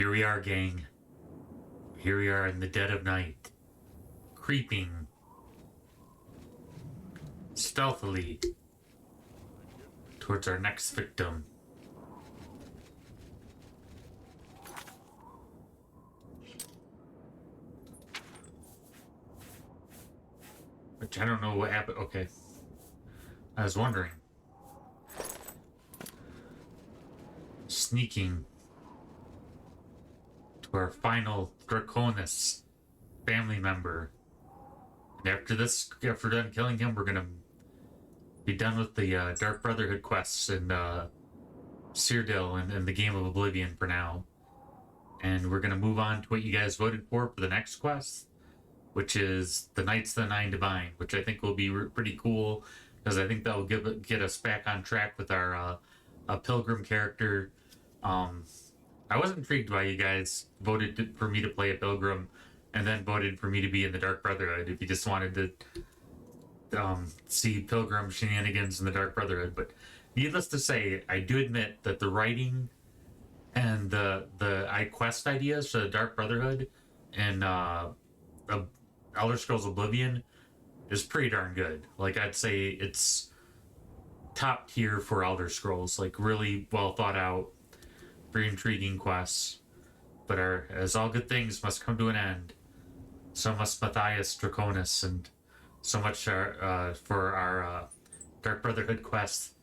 Here we are, gang. Here we are in the dead of night, creeping stealthily towards our next victim. Which I don't know what happened. Okay. I was wondering. Sneaking to our final Draconis family member. And after done killing him, we're gonna be done with the Dark Brotherhood quests and Cyrodiil and the game of Oblivion for now. And we're gonna move on to what you guys voted for the next quest, which is the Knights of the Nine Divine, which I think will be pretty cool, because I think that will get us back on track with our Pilgrim character. I was intrigued why you guys voted for me to play a Pilgrim, and then voted for me to be in the Dark Brotherhood if you just wanted to see Pilgrim shenanigans in the Dark Brotherhood. But needless to say, I do admit that the writing and the quest ideas for the Dark Brotherhood and Elder Scrolls Oblivion is pretty darn good. Like, I'd say it's top tier for Elder Scrolls. Like, really well thought out, very intriguing quests. But as all good things must come to an end, so must Matthias Draconis, and so much for our Dark Brotherhood quest,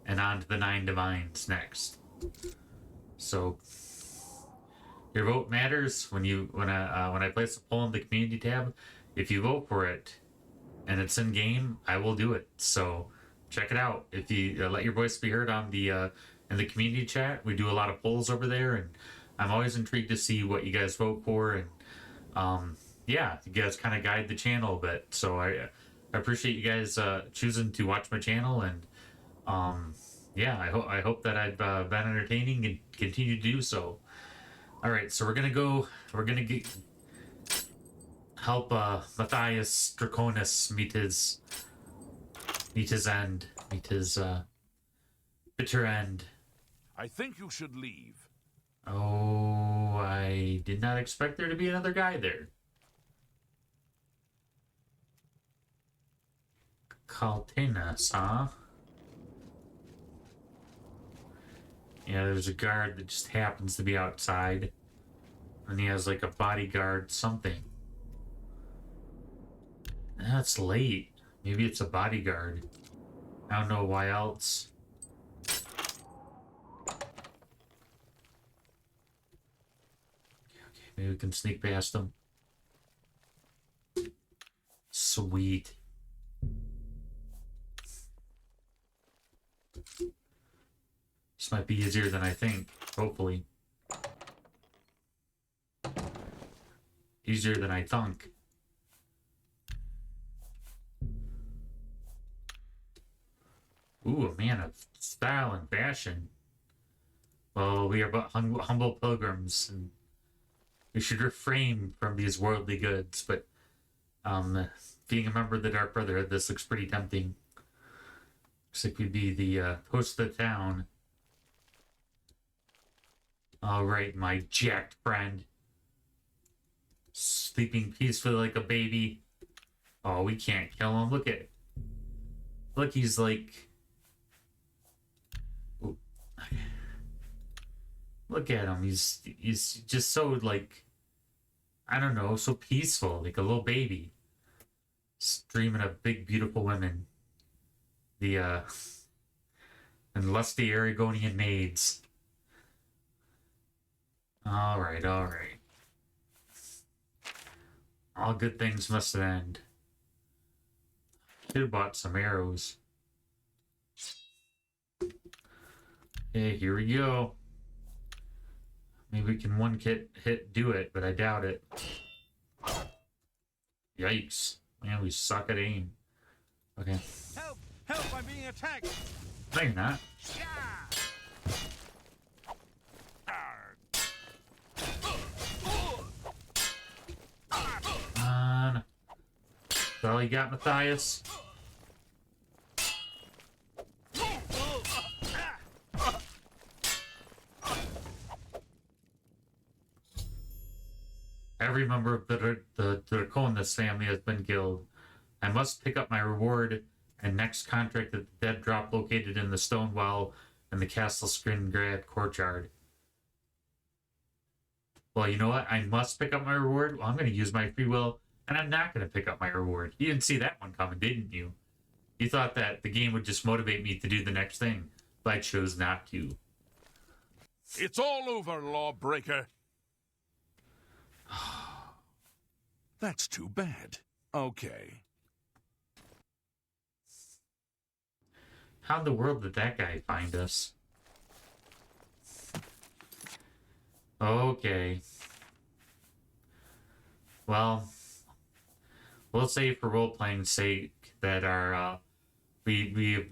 and on to the Nine Divines next. So your vote matters when I place a poll in the community tab. If you vote for it and it's in game, I will do it. So check it out. If you let your voice be heard on the in the community chat, we do a lot of polls over there, and I'm always intrigued to see what you guys vote for. And yeah, you guys kind of guide the channel a bit. So I appreciate you guys choosing to watch my channel, and yeah, I hope that I've been entertaining and continue to do so. All right, so we're gonna help Matthias Draconis meet his bitter end. I think you should leave. Oh, I did not expect there to be another guy there. Caltenas, huh? Yeah, there's a guard that just happens to be outside. And he has like a bodyguard something. That's late. Maybe it's a bodyguard. I don't know why else. Okay, maybe we can sneak past him. Sweet. This might be easier than I think, hopefully. Easier than I thunk. Ooh, a man of style and fashion. Well, we are but humble pilgrims, and we should refrain from these worldly goods, but being a member of the Dark Brotherhood, this looks pretty tempting. Looks like we'd be the host of the town. All right, my jacked friend. Sleeping peacefully like a baby. Oh, we can't kill him. Look, he's like... Ooh. Look at him. He's just so, like... I don't know, so peaceful. Like a little baby. Just dreaming of big, beautiful women. And lusty Aragonian maids. Alright. All good things must end. Should have bought some arrows. Okay, here we go. Maybe we can one hit do it, but I doubt it. Yikes. Man, we suck at aim. Okay. Help! Help! I'm being attacked! No, you're not. Come on. That's all you got, Matthias? Every member of the Draconis family has been killed. I must pick up my reward and next contract at the dead drop located in the stone well in the Castle Skringrad courtyard. Well, you know what? I must pick up my reward. Well, I'm going to use my free will, and I'm not going to pick up my reward. You didn't see that one coming, didn't you? You thought that the game would just motivate me to do the next thing, but I chose not to. It's all over, lawbreaker. That's too bad. Okay. How in the world did that guy find us? Okay. Well, we'll say for role-playing's sake that our we have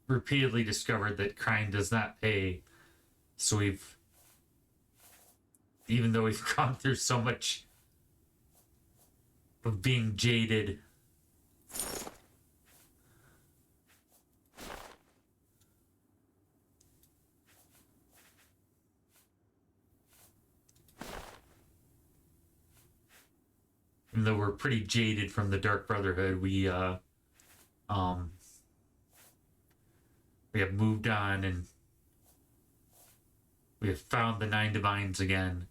repeatedly discovered that crime does not pay. So even though we've gone through so much of being jaded, even though we're pretty jaded from the Dark Brotherhood, we have moved on and we have found the Nine Divines again.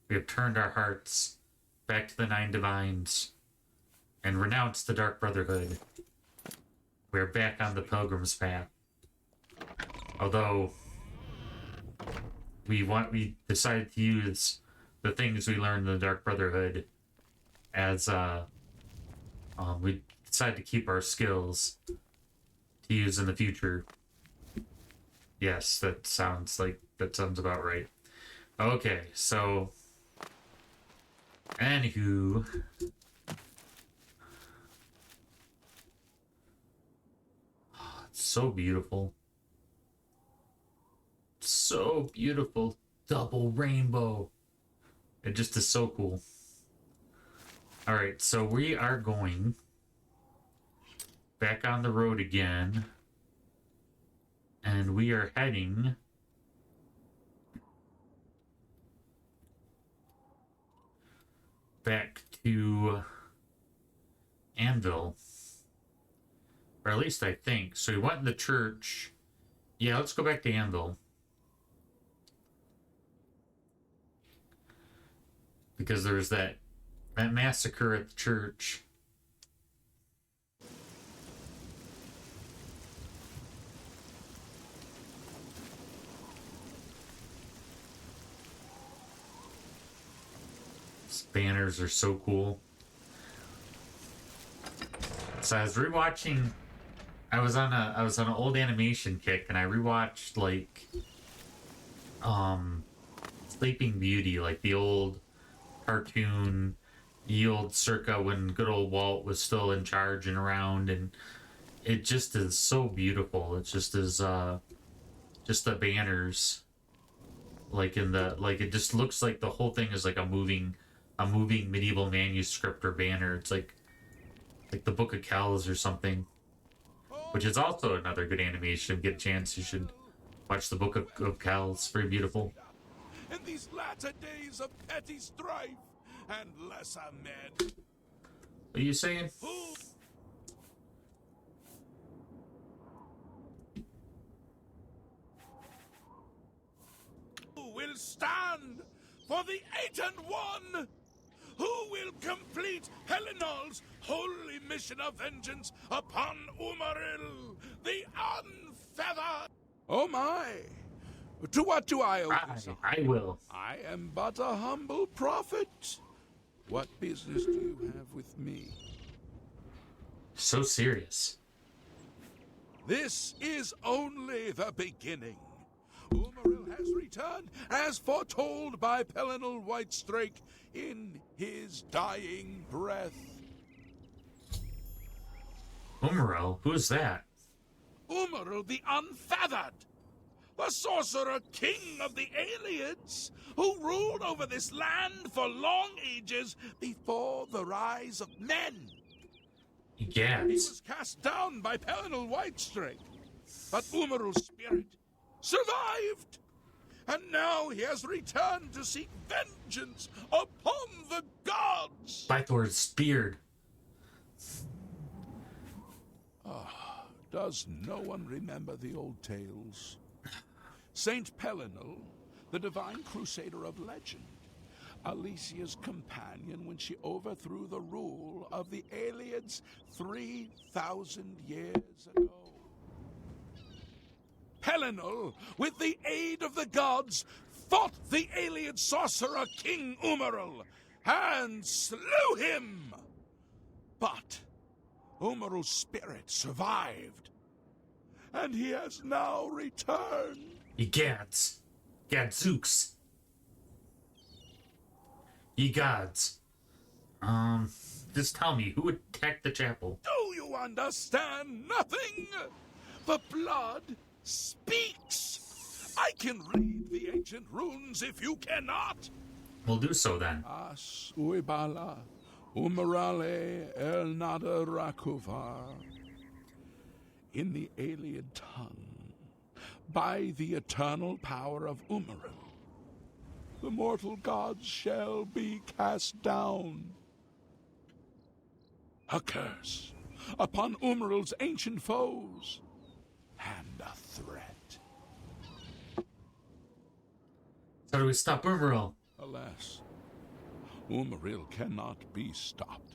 We have turned our hearts back to the Nine Divines and renounced the Dark Brotherhood. We are back on the Pilgrim's path. Although we decided to use the things we learned in the Dark Brotherhood as we decided to keep our skills to use in the future. Yes, that sounds about right. Okay, so anywho, it's so beautiful. So beautiful. Double rainbow. It just is so cool. Alright, so we are going back on the road again. And we are heading back to Anvil. Or at least I think. So we went in the church. Yeah, let's go back to Anvil. Because there's that massacre at the church. These banners are so cool. So I was rewatching. I was on an old animation kick, and I rewatched like Sleeping Beauty, like the old cartoon, the old circa when good old Walt was still in charge and around, and it just is so beautiful. It just is just the banners, like it just looks like the whole thing is like a moving medieval manuscript or banner. It's like the Book of Kells or something, which is also another good animation. If you get a chance, you should watch the Book of Kells. Very beautiful. In these latter days of petty strife and lesser men. What are you saying? Who will stand for the 8 and 1? Who will complete Helenol's holy mission of vengeance upon Umaril, the unfeathered? Oh my! To what do I owe this? I will. I am but a humble prophet. What business do you have with me? So serious. This is only the beginning. Umaril has returned, as foretold by Pelinal Whitestrake in his dying breath. Umaril? Who's that? Umaril the Unfeathered, the sorcerer king of the Aliads, who ruled over this land for long ages before the rise of men. Yes. He was cast down by Pelinal Whitestrake, but Umaril's spirit survived And now he has returned to seek vengeance upon the gods! By Thor's beard. Does no one remember the old tales? Saint Pelinal, the divine crusader of legend, Alicia's companion when she overthrew the rule of the Aelids 3,000 years ago. Pelinal, with the aid of the gods, fought the Aelid sorcerer King Umaril and slew him! But Umaril's spirit survived, and he has now returned. Egads. Gadzooks. Ye gods. Just tell me, who attacked the chapel? Do you understand nothing? The blood speaks. I can read the ancient runes if you cannot. We'll do so then. As uibala, umarale el nada rakuvar. In the Aeliad tongue, by the eternal power of Umaril, the mortal gods shall be cast down. A curse upon Umaril's ancient foes, and a threat. How do we stop Umaril? Alas, Umaril cannot be stopped.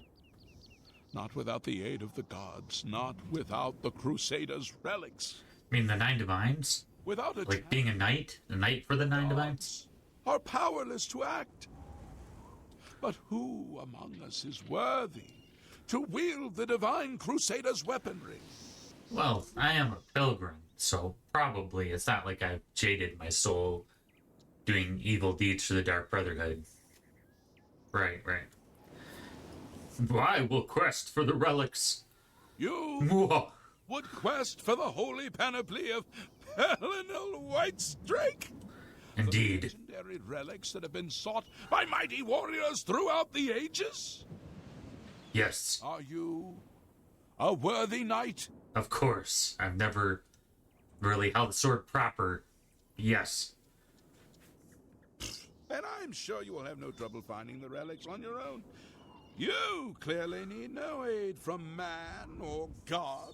Not without the aid of the gods, not without the Crusaders' relics. I mean the Nine Divines? Without a Like being a knight for the Nine Divines? are powerless to act. But who among us is worthy to wield the divine Crusader's weaponry? Well, I am a pilgrim, so probably it's not like I've jaded my soul doing evil deeds for the Dark Brotherhood. Right. I will quest for the relics. You Mwah. would quest for the holy panoply of Pelinal Whitestrake? Indeed. The legendary relics that have been sought by mighty warriors throughout the ages? Yes, Are you a worthy knight? of course. I've never really held a sword proper. Yes. And I'm sure you will have no trouble finding the relics on your own. You clearly need no aid from man or God.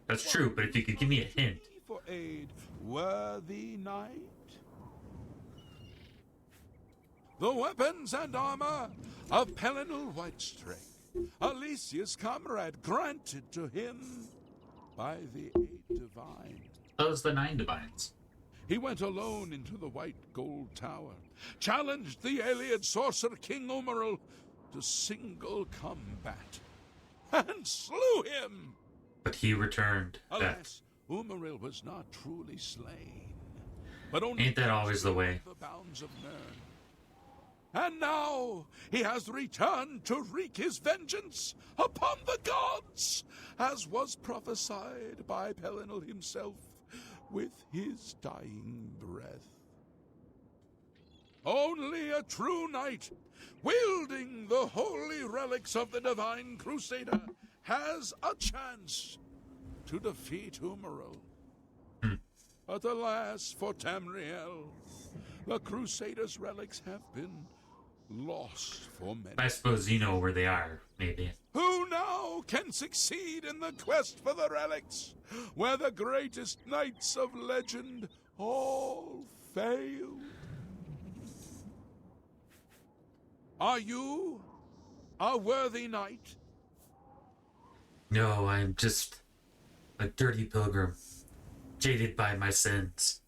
That's true, but if you could give me a hint. For aid, worthy knight. The weapons and armor of Pelinal Whitestrake, Alicia's comrade, granted to him by the Eight Divine. Those the Nine Divines. He went alone into the White Gold Tower, challenged the Aeliad sorcerer King Umaril to single combat, and slew him. But he returned back. Alas, Umaril was not truly slain, but only Ain't that always the way? the bounds of Nern. And now he has returned to wreak his vengeance upon the gods, as was prophesied by Pelinal himself with his dying breath. Only a true knight, wielding the holy relics of the divine Crusader, has a chance to defeat Umaril. But alas for Tamriel, the Crusader's relics have been lost for many. I suppose you know where they are, maybe. Who now can succeed in the quest for the relics, where the greatest knights of legend all failed? Are you a worthy knight? No, I'm just a dirty pilgrim, jaded by my sins.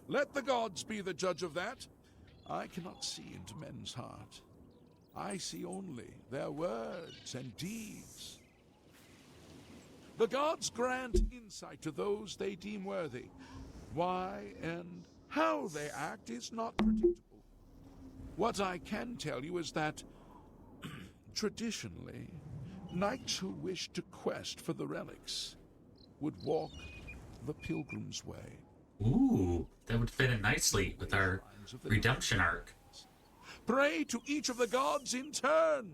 Let the gods be the judge of that. I cannot see into men's heart. I see only their words and deeds. The gods grant insight to those they deem worthy. Why and how they act is not predictable. What I can tell you is that, traditionally, knights who wish to quest for the relics would walk the pilgrim's way. Ooh, that would fit in nicely with our redemption arc. Pray to each of the gods in turn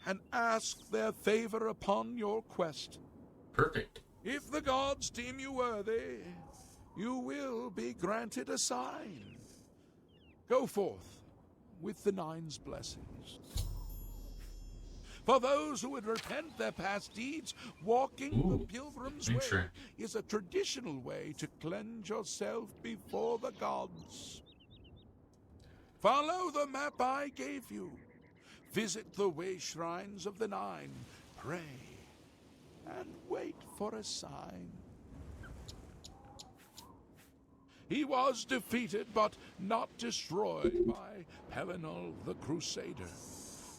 and ask their favor upon your quest. Perfect. If the gods deem you worthy, you will be granted a sign. Go forth with the Nine's blessings. For those who would repent their past deeds, walking the Pilgrim's Way is a traditional way to cleanse yourself before the gods. Follow the map I gave you. Visit the way shrines of the Nine. Pray and wait for a sign. He was defeated but not destroyed by Pelinal the Crusader.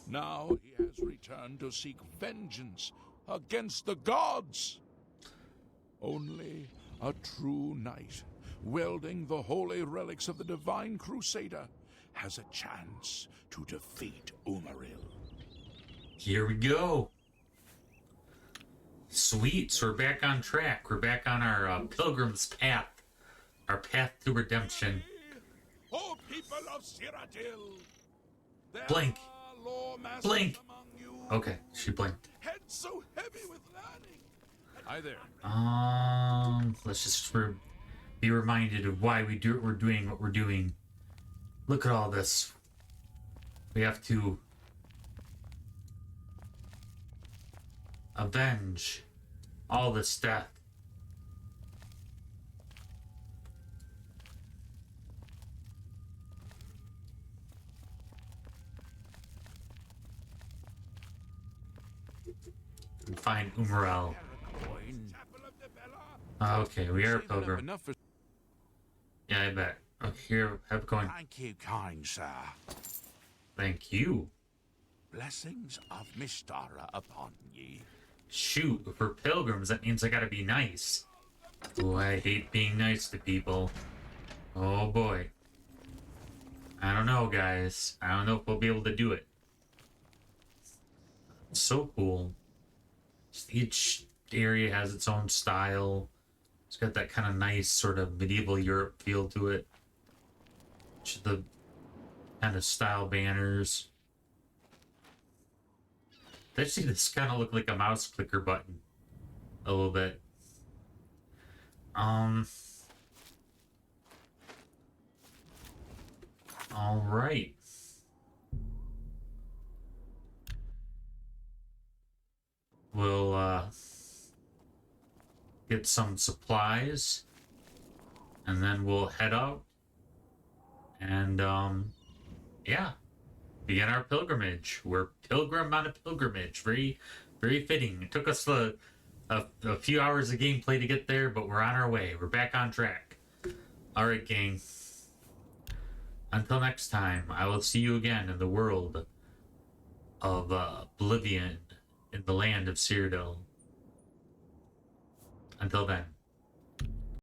Now he has returned to seek vengeance against the gods. Only a true knight, wielding the holy relics of the divine Crusader, has a chance to defeat Umaril. Here we go. Sweet, so we're back on track. We're back on our pilgrim's path. Our path to redemption. Oh, people of Cyrodiil! Blink. Blink. Okay, she blinked. Head so heavy with learning. Hi there. Let's just be reminded of why we're doing what we're doing. Look at all this. We have to avenge all this death. And find Umaril. Okay, we are a pilgrim. Yeah, I bet. Okay, here, have it going. Thank you, kind sir. Thank you. Blessings of Mistara upon ye. Shoot, for pilgrims, that means I gotta be nice. Oh, I hate being nice to people. Oh boy. I don't know, guys. I don't know if we'll be able to do it. It's so cool. Each area has its own style. It's got that kind of nice sort of medieval Europe feel to it. The kind of style banners. Actually, this kind of look like a mouse clicker button. A little bit. All right. We'll get some supplies and then we'll head out and yeah, begin our pilgrimage. We're pilgrim on a pilgrimage. Very, very fitting. It took us a few hours of gameplay to get there, but we're on our way. We're back on track. All right, gang. Until next time, I will see you again in the world of Oblivion, in the land of Cyrodiil. Until then.